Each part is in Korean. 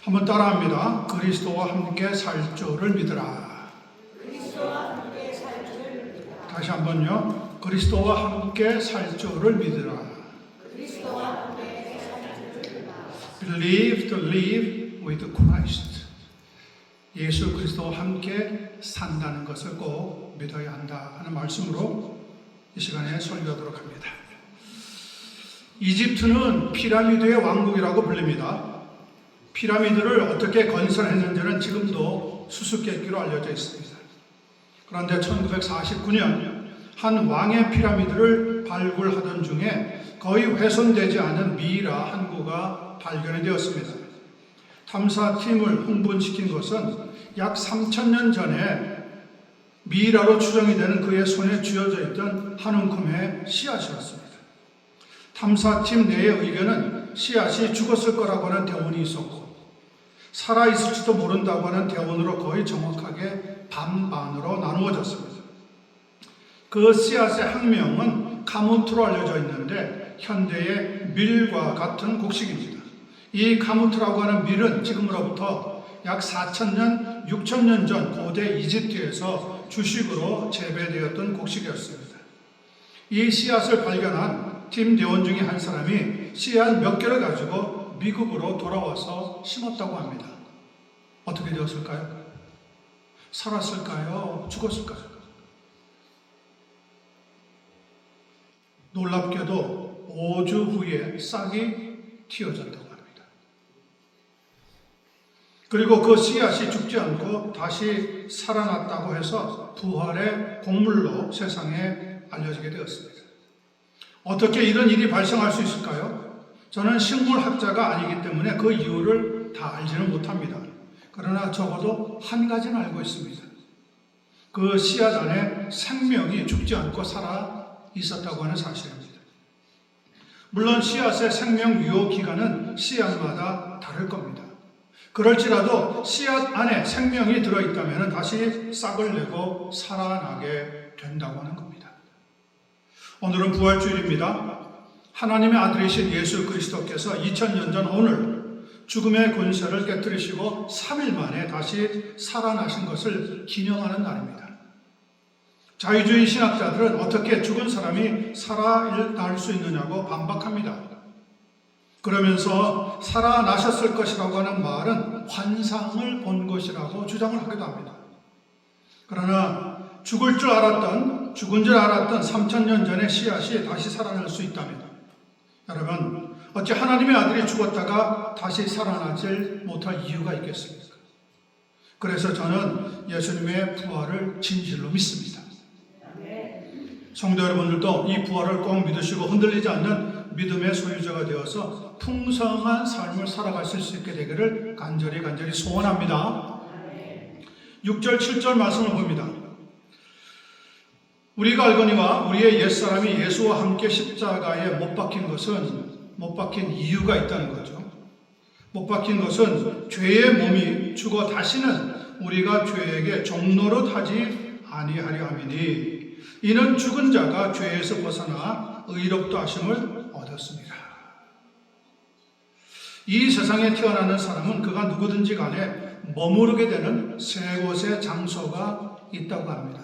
한번 따라합니다. 그리스도와 함께 살 줄을 믿으라. 다시 한번요. 그리스도와 함께 살 줄을 믿으라. Believe to live with Christ. 예수 그리스도와 함께 산다는 것을 꼭 믿어야 한다 하는 말씀으로 이 시간에 설교하도록 합니다. 이집트는 피라미드의 왕국이라고 불립니다. 피라미드를 어떻게 건설했는지는 지금도 수수께끼로 알려져 있습니다. 그런데 1949년 한 왕의 피라미드를 발굴하던 중에 거의 훼손되지 않은 미이라 항구가 발견이 되었습니다. 탐사팀을 흥분시킨 것은 약 3,000년 전에 미이라로 추정이 되는 그의 손에 쥐어져 있던 한 움큼의 씨앗이었습니다. 탐사팀 내의 의견은 씨앗이 죽었을 거라고 하는 대원이 있었고 살아있을지도 모른다고 하는 대원으로 거의 정확하게 반반으로 나누어졌습니다. 그 씨앗의 학명은 카무트로 알려져 있는데 현대의 밀과 같은 곡식입니다. 이 카무트라고 하는 밀은 지금으로부터 약 4,000년, 6,000년 전 고대 이집트에서 주식으로 재배되었던 곡식이었습니다. 이 씨앗을 발견한 팀 대원 중에 한 사람이 씨앗 몇 개를 가지고 미국으로 돌아와서 심었다고 합니다. 어떻게 되었을까요? 살았을까요? 죽었을까요? 놀랍게도 5주 후에 싹이 틔어졌다고 합니다. 그리고 그 씨앗이 죽지 않고 다시 살아났다고 해서 부활의 곡물로 세상에 알려지게 되었습니다. 어떻게 이런 일이 발생할 수 있을까요? 저는 식물학자가 아니기 때문에 그 이유를 다 알지는 못합니다. 그러나 적어도 한 가지는 알고 있습니다. 그 씨앗 안에 생명이 죽지 않고 살아 있었다고 하는 사실입니다. 물론 씨앗의 생명 유효 기간은 씨앗마다 다를 겁니다. 그럴지라도 씨앗 안에 생명이 들어있다면 다시 싹을 내고 살아나게 된다고 하는 겁니다. 오늘은 부활주일입니다. 하나님의 아들이신 예수 그리스도께서 2000년 전 오늘 죽음의 권세를 깨뜨리시고 3일 만에 다시 살아나신 것을 기념하는 날입니다. 자유주의 신학자들은 어떻게 죽은 사람이 살아날 수 있느냐고 반박합니다. 그러면서 살아나셨을 것이라고 하는 말은 환상을 본 것이라고 주장을 하기도 합니다. 그러나 죽은 줄 알았던 3,000년 전의 씨앗이 다시 살아날 수 있다면 여러분, 어찌 하나님의 아들이 죽었다가 다시 살아나질 못할 이유가 있겠습니까? 그래서 저는 예수님의 부활을 진실로 믿습니다. 성도 여러분들도 이 부활을 꼭 믿으시고 흔들리지 않는 믿음의 소유자가 되어서 풍성한 삶을 살아가실 수 있게 되기를 간절히 소원합니다. 6절, 7절 말씀을 봅니다. 우리가 알거니와 우리의 옛사람이 예수와 함께 십자가에 못 박힌 이유가 있다는 거죠. 못 박힌 것은 죄의 몸이 죽어 다시는 우리가 죄에게 종노릇 하지 아니하려 함이니 이는 죽은 자가 죄에서 벗어나 의롭다 하심을 얻었습니다. 이 세상에 태어나는 사람은 그가 누구든지 간에 머무르게 되는 세 곳의 장소가 있다고 합니다.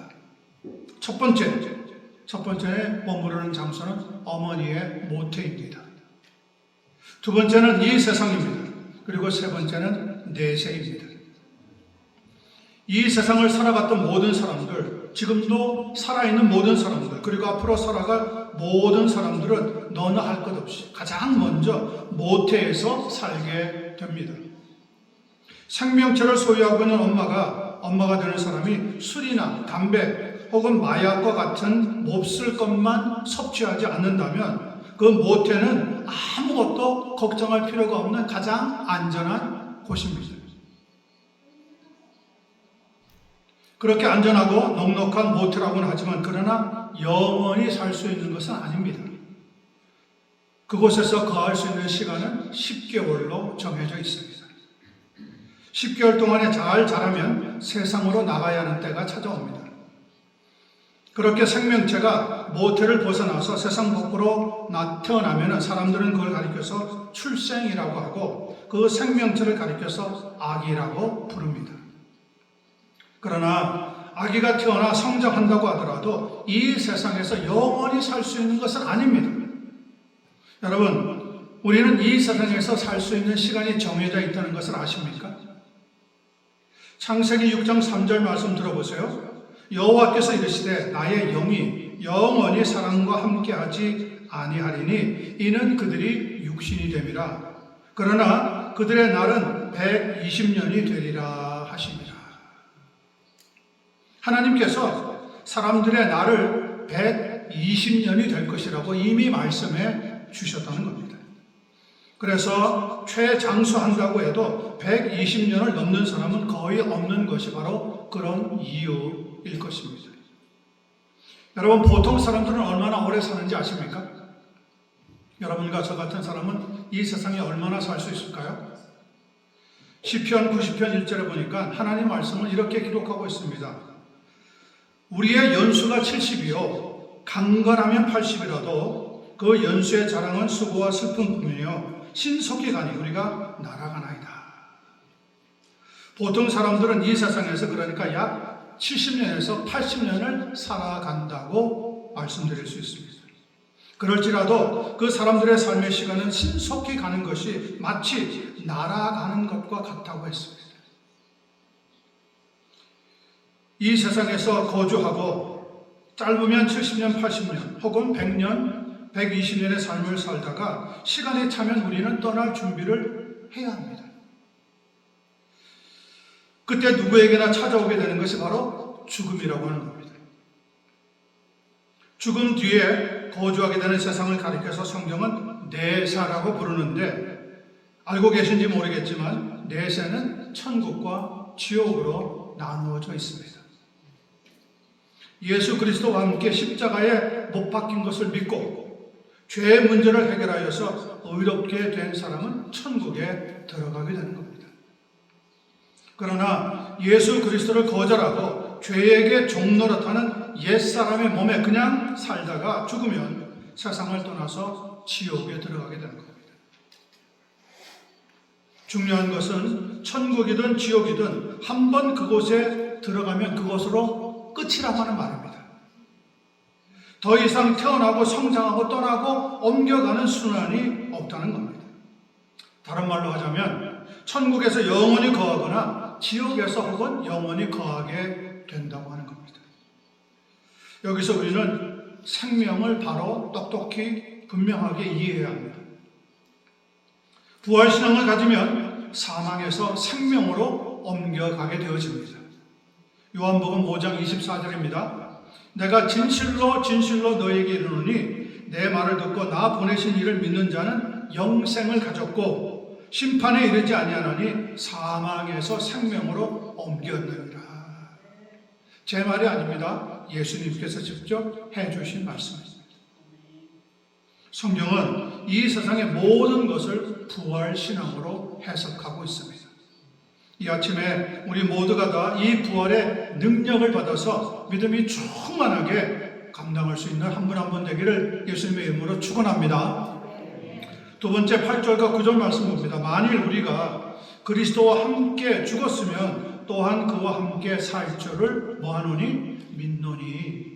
첫 번째 머무르는 장소는 어머니의 모태입니다. 두 번째는 이 세상입니다. 그리고 세 번째는 내세입니다. 이 세상을 살아갔던 모든 사람들, 지금도 살아있는 모든 사람들, 그리고 앞으로 살아갈 모든 사람들은 너나 할 것 없이 가장 먼저 모태에서 살게 됩니다. 생명체를 소유하고 있는 엄마가 되는 사람이 술이나 담배 혹은 마약과 같은 몹쓸 것만 섭취하지 않는다면 그 모태는 아무것도 걱정할 필요가 없는 가장 안전한 곳입니다. 그렇게 안전하고 넉넉한 모태라고는 하지만 그러나 영원히 살 수 있는 것은 아닙니다. 그곳에서 거할 수 있는 시간은 10개월로 정해져 있습니다. 10개월 동안에 잘 자라면 세상으로 나가야 하는 때가 찾아옵니다. 그렇게 생명체가 모태를 벗어나서 세상 밖으로 태어나면 사람들은 그걸 가리켜서 출생이라고 하고 그 생명체를 가리켜서 아기라고 부릅니다. 그러나 아기가 태어나 성장한다고 하더라도 이 세상에서 영원히 살 수 있는 것은 아닙니다. 여러분, 우리는 이 세상에서 살 수 있는 시간이 정해져 있다는 것을 아십니까? 창세기 6장 3절 말씀 들어보세요. 여호와께서 이르시되 나의 영이 영원히 사람과 함께하지 아니하리니 이는 그들이 육신이 됨이라. 그러나 그들의 날은 120년이 되리라 하십니다. 하나님께서 사람들의 날을 120년이 될 것이라고 이미 말씀해 주셨다는 겁니다. 그래서 최장수한다고 해도 120년을 넘는 사람은 거의 없는 것이 바로 그런 이유일 것입니다. 여러분, 보통 사람들은 얼마나 오래 사는지 아십니까? 여러분과 저 같은 사람은 이 세상에 얼마나 살 수 있을까요? 시편 90편 1절에 보니까 하나님 말씀을 이렇게 기록하고 있습니다. 우리의 연수가 70이요 강건하면 80이라도 그 연수의 자랑은 수고와 슬픔뿐이요 신속히 가니 우리가 날아가나이다. 보통 사람들은 이 세상에서 그러니까 약 70년에서 80년을 살아간다고 말씀드릴 수 있습니다. 그럴지라도 그 사람들의 삶의 시간은 신속히 가는 것이 마치 날아가는 것과 같다고 했습니다. 이 세상에서 거주하고 짧으면 70년, 80년 혹은 100년, 120년의 삶을 살다가 시간이 차면 우리는 떠날 준비를 해야 합니다. 그때 누구에게나 찾아오게 되는 것이 바로 죽음이라고 하는 겁니다. 죽음 뒤에 거주하게 되는 세상을 가리켜서 성경은 내사라고 부르는데 알고 계신지 모르겠지만 내세는 천국과 지옥으로 나누어져 있습니다. 예수 그리스도와 함께 십자가에 못 박힌 것을 믿고 죄의 문제를 해결하여서 의롭게 된 사람은 천국에 들어가게 되는 겁니다. 그러나 예수 그리스도를 거절하고 죄에게 종노릇하는 옛사람의 몸에 그냥 살다가 죽으면 세상을 떠나서 지옥에 들어가게 되는 겁니다. 중요한 것은 천국이든 지옥이든 한 번 그곳에 들어가면 그곳으로 끝이라고 하는 말입니다. 더 이상 태어나고 성장하고 떠나고 옮겨가는 순환이 없다는 겁니다. 다른 말로 하자면 천국에서 영원히 거하거나 지옥에서 혹은 영원히 거하게 된다고 하는 겁니다. 여기서 우리는 생명을 바로 똑똑히 분명하게 이해해야 합니다. 부활신앙을 가지면 사망에서 생명으로 옮겨가게 되어집니다. 요한복음 5장 24절입니다. 내가 진실로 진실로 너에게 이르노니 내 말을 듣고 나 보내신 이를 믿는 자는 영생을 가졌고 심판에 이르지 아니하나니 사망에서 생명으로 옮겼느니라. 제 말이 아닙니다. 예수님께서 직접 해주신 말씀입니다. 성경은 이 세상의 모든 것을 부활신앙으로 해석하고 있습니다. 이 아침에 우리 모두가 다 이 부활의 능력을 받아서 믿음이 충만하게 감당할 수 있는 한 분 한 분 되기를 예수님의 이름으로 축원합니다. 두 번째 8절과 9절 말씀 봅니다. 만일 우리가 그리스도와 함께 죽었으면 또한 그와 함께 살 줄을 뭐하노니? 믿노니.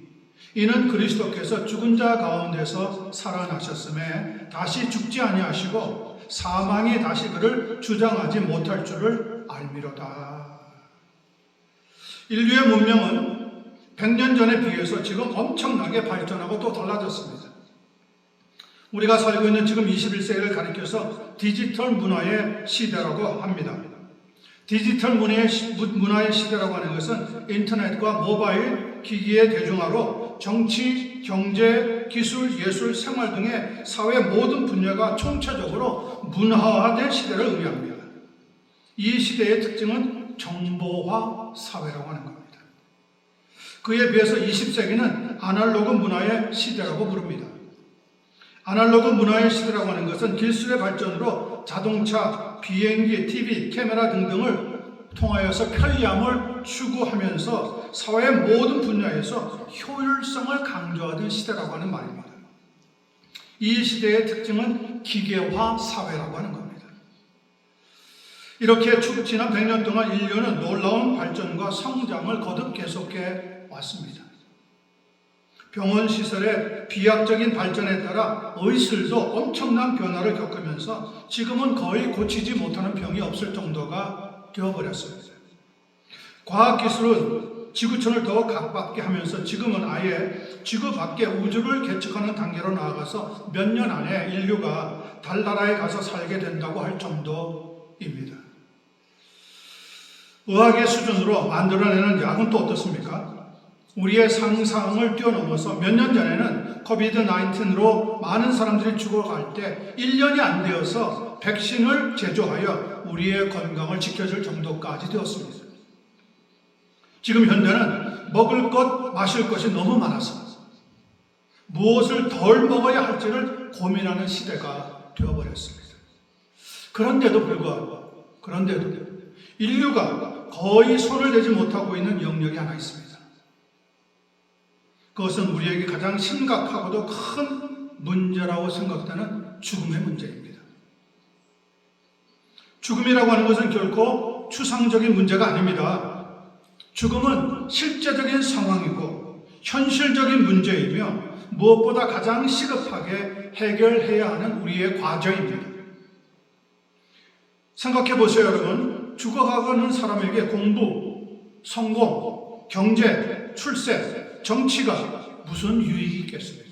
이는 그리스도께서 죽은 자 가운데서 살아나셨음에 다시 죽지 아니하시고 사망이 다시 그를 주장하지 못할 줄을 알미로다. 인류의 문명은 100년 전에 비해서 지금 엄청나게 발전하고 또 달라졌습니다. 우리가 살고 있는 지금 21세기를 가리켜서 디지털 문화의 시대라고 합니다. 디지털 문화의 시대라고 하는 것은 인터넷과 모바일 기기의 대중화로 정치, 경제, 기술, 예술, 생활 등의 사회 모든 분야가 총체적으로 문화화된 시대를 의미합니다. 이 시대의 특징은 정보화 사회라고 하는 겁니다. 그에 비해서 20세기는 아날로그 문화의 시대라고 부릅니다. 아날로그 문화의 시대라고 하는 것은 기술의 발전으로 자동차, 비행기, TV, 카메라 등등을 통하여서 편리함을 추구하면서 사회의 모든 분야에서 효율성을 강조하던 시대라고 하는 말입니다. 이 시대의 특징은 기계화 사회라고 하는 겁니다. 이렇게 지난 100년 동안 인류는 놀라운 발전과 성장을 거듭 계속해 왔습니다. 병원 시설의 비약적인 발전에 따라 의술도 엄청난 변화를 겪으면서 지금은 거의 고치지 못하는 병이 없을 정도가 되어버렸습니다. 과학기술은 지구촌을 더 가깝게 하면서 지금은 아예 지구 밖에 우주를 개척하는 단계로 나아가서 몇 년 안에 인류가 달나라에 가서 살게 된다고 할 정도입니다. 의학의 수준으로 만들어내는 약은 또 어떻습니까? 우리의 상상을 뛰어넘어서 몇 년 전에는 코비드-19로 많은 사람들이 죽어갈 때 1년이 안 되어서 백신을 제조하여 우리의 건강을 지켜줄 정도까지 되었습니다. 지금 현대는 먹을 것, 마실 것이 너무 많아서 무엇을 덜 먹어야 할지를 고민하는 시대가 되어버렸습니다. 그런데도 불구하고, 인류가 거의 손을 대지 못하고 있는 영역이 하나 있습니다. 그것은 우리에게 가장 심각하고도 큰 문제라고 생각되는 죽음의 문제입니다. 죽음이라고 하는 것은 결코 추상적인 문제가 아닙니다. 죽음은 실제적인 상황이고 현실적인 문제이며 무엇보다 가장 시급하게 해결해야 하는 우리의 과제입니다. 생각해 보세요, 여러분. 죽어가는 사람에게 공부, 성공, 경제, 출세, 정치가 무슨 유익이 있겠습니까?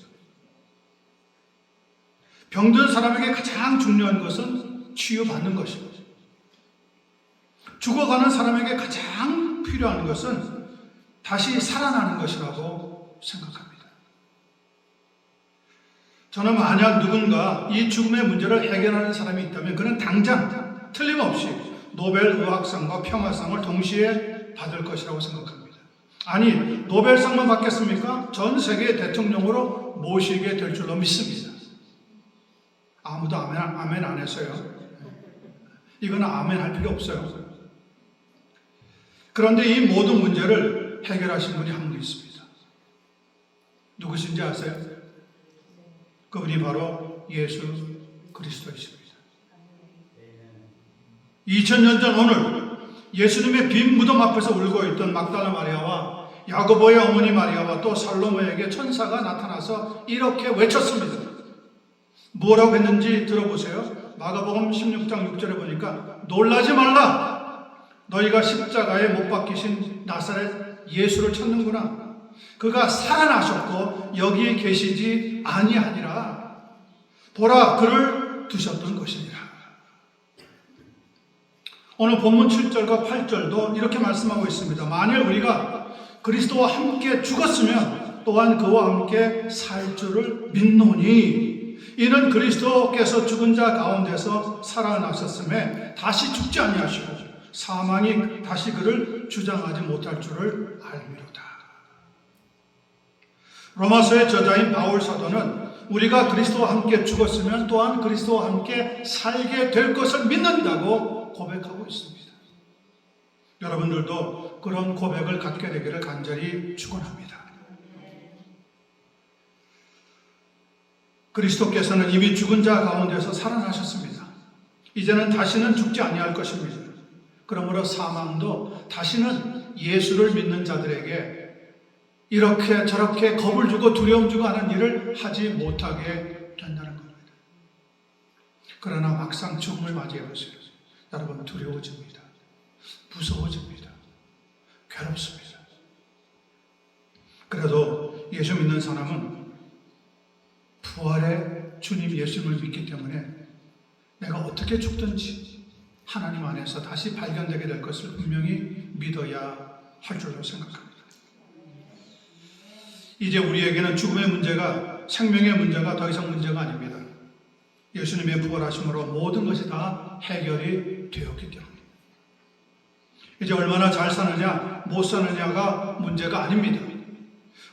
병든 사람에게 가장 중요한 것은 치유받는 것입니다. 죽어가는 사람에게 가장 필요한 것은 다시 살아나는 것이라고 생각합니다. 저는 만약 누군가 이 죽음의 문제를 해결하는 사람이 있다면 그는 당장 틀림없이 노벨 의학상과 평화상을 동시에 받을 것이라고 생각합니다. 아니, 노벨상만 받겠습니까? 전 세계 대통령으로 모시게 될 줄로 믿습니다. 아무도 아멘 안 했어요. 이거는 아멘 할 필요 없어요. 그런데 이 모든 문제를 해결하신 분이 한 분 있습니다. 누구신지 아세요? 그분이 바로 예수 그리스도이십니다. 2000년 전 오늘 예수님의 빈 무덤 앞에서 울고 있던 막달라 마리아와 야고보의 어머니 마리아와 또 살로메에게 천사가 나타나서 이렇게 외쳤습니다. 뭐라고 했는지 들어보세요. 마가복음 16장 6절에 보니까 놀라지 말라. 너희가 십자가에 못 박히신 나사렛 예수를 찾는구나. 그가 살아나셨고 여기에 계시지 아니하니라. 보라, 그를 두셨던 것이니라. 오늘 본문 7절과 8절도 이렇게 말씀하고 있습니다. 만일 우리가 그리스도와 함께 죽었으면 또한 그와 함께 살 줄을 믿노니 이는 그리스도께서 죽은 자 가운데서 살아나셨음에 다시 죽지 아니하시고 사망이 다시 그를 주장하지 못할 줄을 알미로다. 로마서의 저자인 바울 사도는 우리가 그리스도와 함께 죽었으면 또한 그리스도와 함께 살게 될 것을 믿는다고 고백하고 있습니다. 여러분들도 그런 고백을 갖게 되기를 간절히 축원합니다. 그리스도께서는 이미 죽은 자 가운데서 살아나셨습니다. 이제는 다시는 죽지 아니할 것입니다. 그러므로 사망도 다시는 예수를 믿는 자들에게 이렇게 저렇게 겁을 주고 두려움 주고 하는 일을 하지 못하게 된다는 겁니다. 그러나 막상 죽음을 맞이해 보세요. 여러분, 두려워집니다. 무서워집니다. 괴롭습니다. 그래도 예수 믿는 사람은 부활의 주님 예수님을 믿기 때문에 내가 어떻게 죽든지 하나님 안에서 다시 발견되게 될 것을 분명히 믿어야 할 줄로 생각합니다. 이제 우리에게는 죽음의 문제가 생명의 문제가 더 이상 문제가 아닙니다. 예수님의 부활하심으로 모든 것이 다 해결이 되었기 때문입니다. 이제 얼마나 잘 사느냐 못 사느냐가 문제가 아닙니다.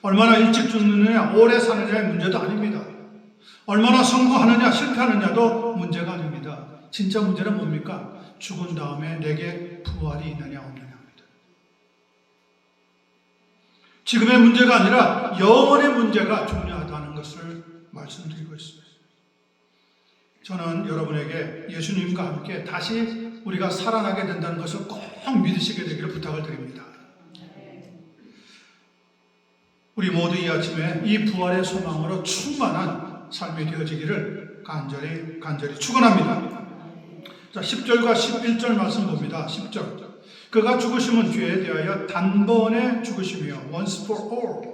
얼마나 일찍 죽느냐 오래 사느냐의 문제도 아닙니다. 얼마나 성공하느냐 실패하느냐도 문제가 아닙니다. 진짜 문제는 뭡니까? 죽은 다음에 내게 부활이 있느냐 없느냐입니다. 지금의 문제가 아니라 영원의 문제가 중요하다는 것을 말씀드리고 있습니다. 저는 여러분에게 예수님과 함께 다시 우리가 살아나게 된다는 것을 꼭 믿으시게 되기를 부탁을 드립니다. 우리 모두 이 아침에 이 부활의 소망으로 충만한 삶이 되어지기를 간절히 축원합니다. 자, 10절과 11절 말씀 봅니다. 10절. 그가 죽으심은 죄에 대하여 단번에 죽으심이요 once for all.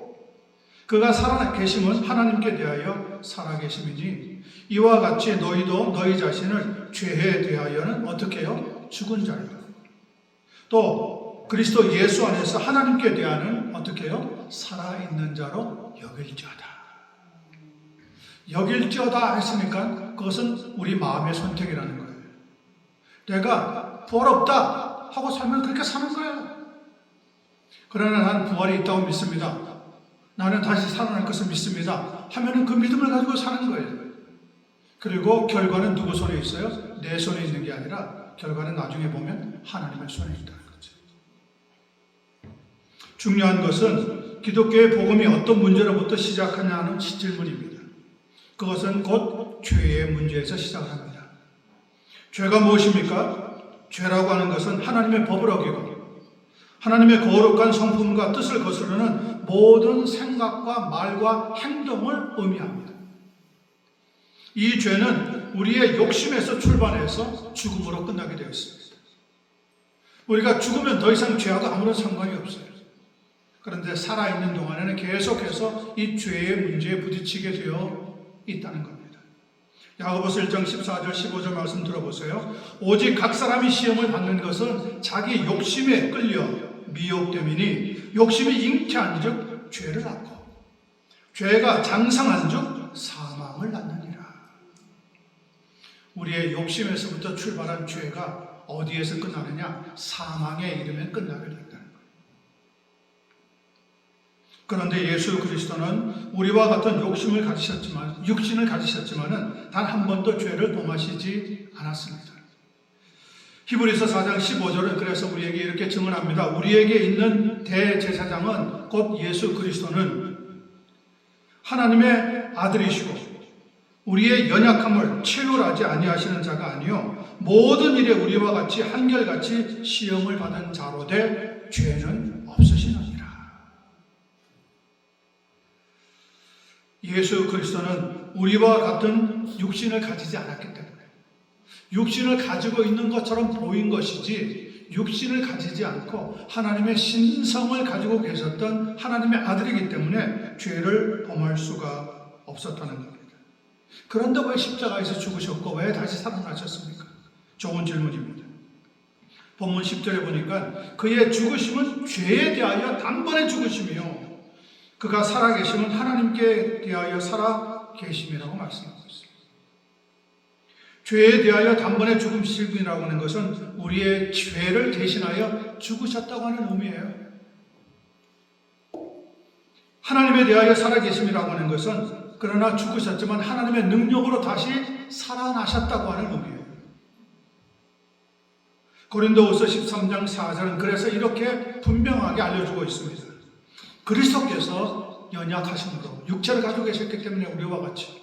그가 살아계심은 하나님께 대하여 살아계심이니 이와 같이 너희도 너희 자신을 죄에 대하여는 어떻게 해요? 죽은 자라. 또 그리스도 예수 안에서 하나님께 대하여는 어떻게 해요? 살아있는 자로 여길지어다. 여길지어다 했으니까 그것은 우리 마음의 선택이라는 거예요. 내가 부활 없다 하고 살면 그렇게 사는 거예요. 그러나 나는 부활이 있다고 믿습니다. 나는 다시 살아날 것을 믿습니다. 하면은 그 믿음을 가지고 사는 거예요. 그리고 결과는 누구 손에 있어요? 내 손에 있는 게 아니라 결과는 나중에 보면 하나님의 손에 있다는 거죠. 중요한 것은 기독교의 복음이 어떤 문제로부터 시작하냐는 질문입니다. 그것은 곧 죄의 문제에서 시작을 합니다. 죄가 무엇입니까? 죄라고 하는 것은 하나님의 법을 어기고 하나님의 거룩한 성품과 뜻을 거스르는 모든 생각과 말과 행동을 의미합니다. 이 죄는 우리의 욕심에서 출발해서 죽음으로 끝나게 되어 있습니다. 우리가 죽으면 더 이상 죄하고 아무런 상관이 없어요. 그런데 살아있는 동안에는 계속해서 이 죄의 문제에 부딪히게 되어 있다는 겁니다. 야고보서 1장 14절 15절 말씀 들어보세요. 오직 각 사람이 시험을 받는 것은 자기 욕심에 끌려 미혹됨이니 욕심이 잉태한즉 죄를 낳고 죄가 장성한즉 사망을 낳느니라. 우리의 욕심에서부터 출발한 죄가 어디에서 끝나느냐? 사망에 이르면 끝나게 된다는 거예요. 그런데 예수 그리스도는 우리와 같은 육신을 가지셨지만은 단 한 번도 죄를 범하시지 않았습니다. 히브리서 4장 15절은 그래서 우리에게 이렇게 증언합니다. 우리에게 있는 대제사장은 곧 예수 그리스도는 하나님의 아들이시고 우리의 연약함을 체휼하지 아니하시는 자가 아니요 모든 일에 우리와 같이 한결같이 시험을 받은 자로되 죄는 없으시느니라. 예수 그리스도는 우리와 같은 육신을 가지지 않았기 때문에 육신을 가지고 있는 것처럼 보인 것이지 육신을 가지지 않고 하나님의 신성을 가지고 계셨던 하나님의 아들이기 때문에 죄를 범할 수가 없었다는 겁니다. 그런데 왜 십자가에서 죽으셨고 왜 다시 살아나셨습니까? 좋은 질문입니다. 본문 10절에 보니까 그의 죽으심은 죄에 대하여 단번에 죽으심이요 그가 살아계심은 하나님께 대하여 살아계심이라고 말씀하고 있습니다. 죄에 대하여 단번에 죽으심이라고 하는 것은 우리의 죄를 대신하여 죽으셨다고 하는 의미예요. 하나님에 대하여 살아계심이라고 하는 것은 그러나 죽으셨지만 하나님의 능력으로 다시 살아나셨다고 하는 의미예요. 고린도후서 13장 4절은 그래서 이렇게 분명하게 알려주고 있습니다. 그리스도께서 연약하심으로 육체를 가지고 계셨기 때문에 우리와 같이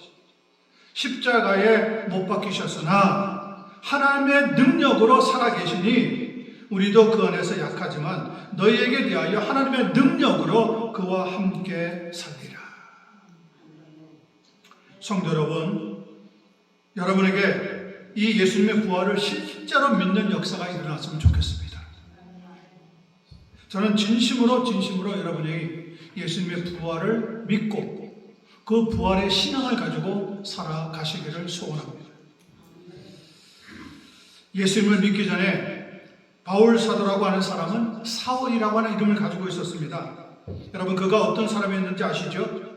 십자가에 못 박히셨으나 하나님의 능력으로 살아계시니 우리도 그 안에서 약하지만 너희에게 대하여 하나님의 능력으로 그와 함께 살리라. 성도 여러분, 여러분에게 이 예수님의 부활을 실제로 믿는 역사가 일어났으면 좋겠습니다. 저는 진심으로 여러분이 예수님의 부활을 믿고 그 부활의 신앙을 가지고 살아가시기를 소원합니다. 예수님을 믿기 전에 바울 사도라고 하는 사람은 사울이라고 하는 이름을 가지고 있었습니다. 여러분 그가 어떤 사람이었는지 아시죠?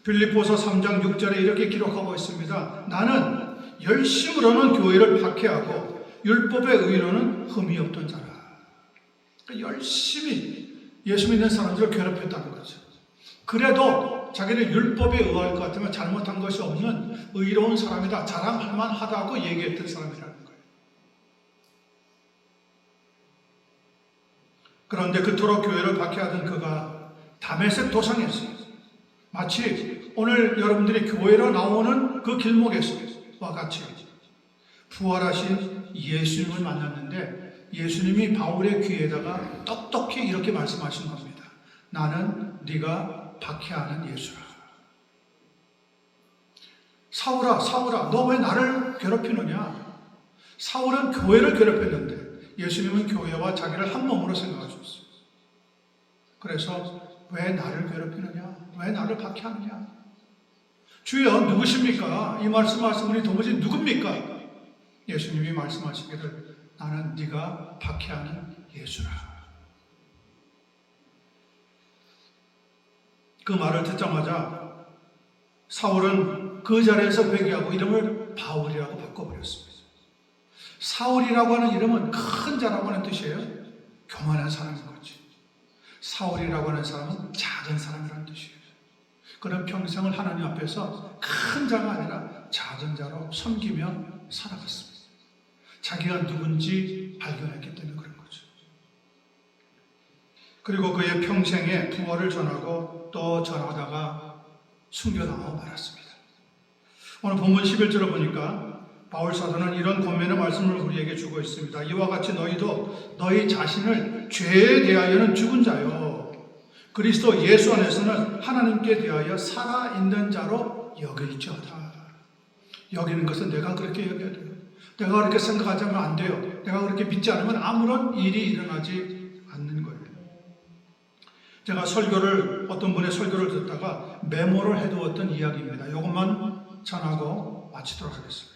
빌립보서 3장 6절에 이렇게 기록하고 있습니다. 나는 열심으로는 교회를 박해하고 율법의 의로는 흠이 없던 자라. 열심히 예수 믿는 사람들을 괴롭혔다는 거죠. 그래도 자기는 율법에 의할 것 같으면 잘못한 것이 없는 의로운 사람이다, 자랑할 만하다고 얘기했던 사람이라는 거예요. 그런데 그토록 교회를 박해하던 그가 다메섹 도상에서 마치 오늘 여러분들이 교회로 나오는 그 길목에서와 같이 부활하신 예수님을 만났는데 예수님이 바울의 귀에다가 똑똑히 이렇게 말씀하신 겁니다. 나는 네가 박해하는 예수라. 사울아, 사울아, 너 왜 나를 괴롭히느냐? 사울은 교회를 괴롭혔는데 예수님은 교회와 자기를 한 몸으로 생각하셨어요. 그래서 왜 나를 괴롭히느냐? 왜 나를 박해하느냐? 주여 누구십니까? 이 말씀하신 분이 도무지 누굽니까? 예수님이 말씀하시기를 나는 네가 박해하는 예수라. 그 말을 듣자마자 사울은 그 자리에서 회개하고 이름을 바울이라고 바꿔버렸습니다. 사울이라고 하는 이름은 큰 자라고 하는 뜻이에요. 교만한 사람인 거지. 사울이라고 하는 사람은 작은 사람이라는 뜻이에요. 그는 평생을 하나님 앞에서 큰 자가 아니라 작은 자로 섬기며 살아갔습니다. 자기가 누군지 발견했기 때문에 그런 거죠. 그리고 그의 평생에 부활을 전하고 또 전하다가 숨겨나가고 말았습니다. 오늘 본문 11절을 보니까 바울 사도는 이런 권면의 말씀을 우리에게 주고 있습니다. 이와 같이 너희도 너희 자신을 죄에 대하여는 죽은 자요 그리스도 예수 안에서는 하나님께 대하여 살아있는 자로 여길지어다. 여기는 것은 내가 그렇게 여겨야 돼요. 내가 그렇게 생각하지 않으면 안 돼요. 내가 그렇게 믿지 않으면 아무런 일이 일어나지 않는 거예요. 제가 설교를 어떤 분의 설교를 듣다가 메모를 해두었던 이야기입니다. 이것만 전하고 마치도록 하겠습니다.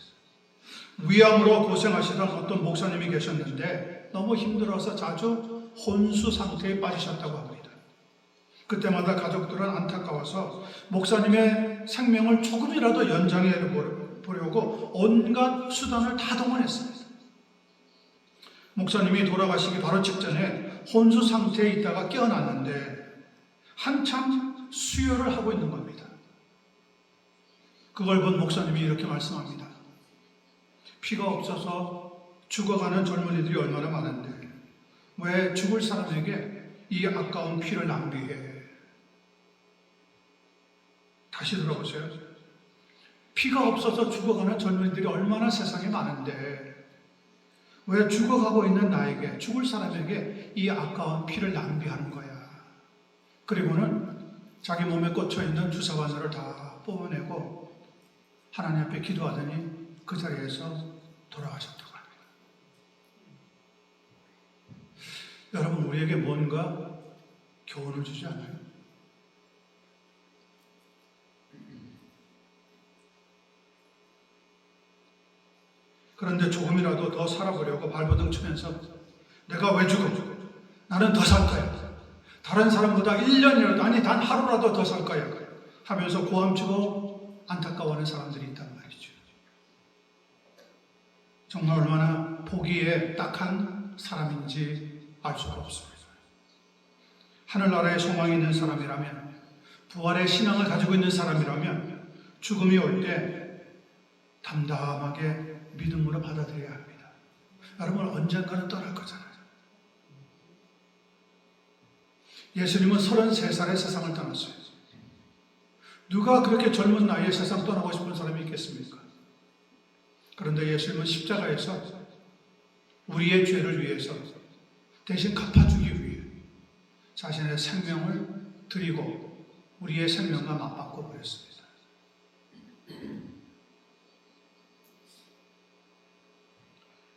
위암으로 고생하시던 어떤 목사님이 계셨는데 너무 힘들어서 자주 혼수 상태에 빠지셨다고 합니다. 그때마다 가족들은 안타까워서 목사님의 생명을 조금이라도 연장해 보려고 온갖 수단을 다 동원했습니다. 목사님이 돌아가시기 바로 직전에 혼수 상태에 있다가 깨어났는데 한참 수혈을 하고 있는 겁니다. 그걸 본 목사님이 이렇게 말씀합니다. 피가 없어서 죽어가는 젊은이들이 얼마나 많은데 왜 죽을 사람에게 이 아까운 피를 낭비해? 다시 들어보세요. 피가 없어서 죽어가는 젊은이들이 얼마나 세상에 많은데 왜 죽어가고 있는 나에게, 죽을 사람에게 이 아까운 피를 낭비하는 거야? 그리고는 자기 몸에 꽂혀있는 주사바늘을 다 뽑아내고 하나님 앞에 기도하더니 그 자리에서 돌아가셨다고 합니다. 여러분, 우리에게 뭔가 교훈을 주지 않아요? 그런데 조금이라도 더 살아보려고 발버둥 치면서 내가 왜 죽어? 나는 더 살 거야. 다른 사람보다 1년이라도 아니 단 하루라도 더 살 거야 하면서 고함치고 안타까워하는 사람들이 있단 말이죠. 정말 얼마나 보기에 딱한 사람인지 알 수가 없습니다. 하늘나라에 소망이 있는 사람이라면, 부활의 신앙을 가지고 있는 사람이라면 죽음이 올 때 담담하게 믿음으로 받아들여야 합니다. 여러분, 언젠가는 떠날 거잖아요. 예수님은 33살에 세상을 떠났어요. 누가 그렇게 젊은 나이에 세상 떠나고 싶은 사람이 있겠습니까? 그런데 예수님은 십자가에서 우리의 죄를 위해서 대신 갚아주기 위해 자신의 생명을 드리고 우리의 생명과 맞바꿔 버렸습니다.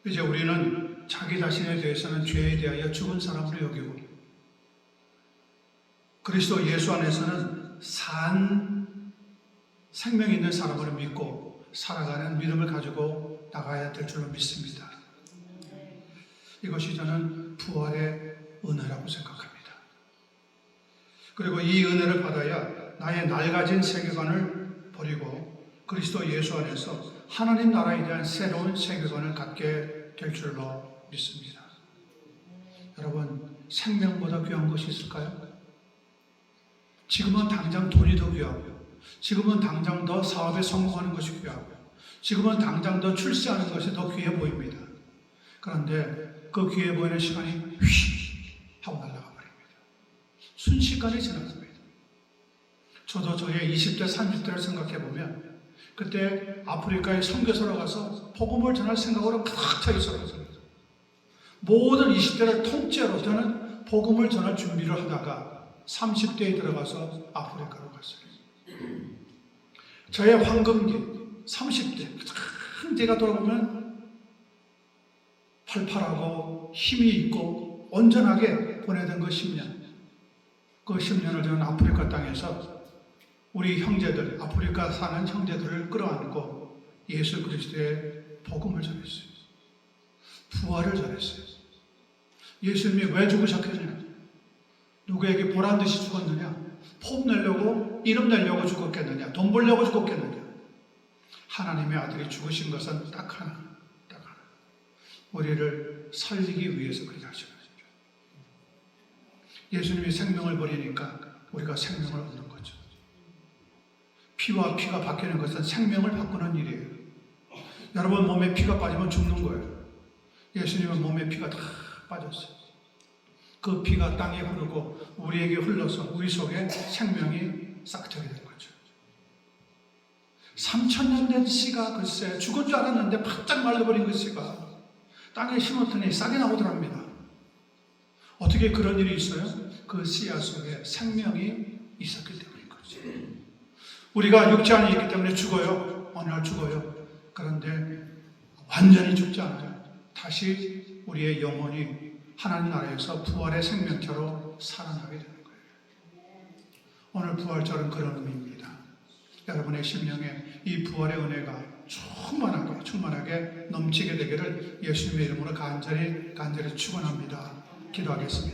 이제 우리는 자기 자신에 대해서는 죄에 대하여 죽은 사람으로 여기고 그리스도 예수 안에서는 산 생명 있는 사람으로 믿고 살아가는 믿음을 가지고 나가야 될 줄로 믿습니다. 이것이 저는 부활의 은혜라고 생각합니다. 그리고 이 은혜를 받아야 나의 낡아진 세계관을 버리고 그리스도 예수 안에서 하나님 나라에 대한 새로운 세계관을 갖게 될 줄로 믿습니다. 여러분, 생명보다 귀한 것이 있을까요? 지금은 당장 돈이 더 귀하고, 지금은 당장 더 사업에 성공하는 것이 귀하고, 지금은 당장 더 출세하는 것이 더 귀해 보입니다. 그런데 그 귀해 보이는 시간이 휘 하고 날아가 버립니다. 순식간에 지났습니다. 저도 저의 20대, 30대를 생각해 보면 그때 아프리카에 선교사로 가서 복음을 전할 생각으로 가득 차 있었거든요. 모든 20대를 통째로 저는 복음을 전할 준비를 하다가 30대에 들어가서 아프리카로 갔어요. 저의 황금기 30대 큰 때가 돌아보면 팔팔하고 힘이 있고 온전하게 보내던 그 10년, 그 10년을 저는 아프리카 땅에서 우리 형제들, 아프리카 사는 형제들을 끌어안고 예수 그리스도의 복음을 전했어요. 부활을 전했어요. 예수님이 왜 죽으셨겠느냐? 누구에게 보란듯이 죽었느냐? 폼 내려고, 이름 내려고 죽었겠느냐? 돈 벌려고 죽었겠느냐? 하나님의 아들이 죽으신 것은 딱 하나. 우리를 살리기 위해서 그렇게 하신 것이죠. 예수님이 생명을 버리니까 우리가 생명을 얻는 거죠. 피와 피가 바뀌는 것은 생명을 바꾸는 일이에요. 여러분 몸에 피가 빠지면 죽는 거예요. 예수님은 몸에 피가 다 빠졌어요. 그 피가 땅에 흐르고 우리에게 흘러서 우리 속에 생명이 싹트게 된 거죠. 3,000년 된 씨가 글쎄 죽은 줄 알았는데 바짝 말라버린 그 씨가 땅에 심었더니 싹이 나오더랍니다. 어떻게 그런 일이 있어요? 그 씨앗 속에 생명이 있었기 때문인 거죠. 우리가 육체 안에 있기 때문에 죽어요. 어느 날 죽어요. 그런데 완전히 죽지 않아요. 다시 우리의 영혼이 하나님 나라에서 부활의 생명체로 살아나게 되는 거예요. 오늘 부활절은 그런 의미입니다. 여러분의 심령에 이 부활의 은혜가 충만하게 넘치게 되기를 예수님의 이름으로 간절히 축원합니다. 기도하겠습니다.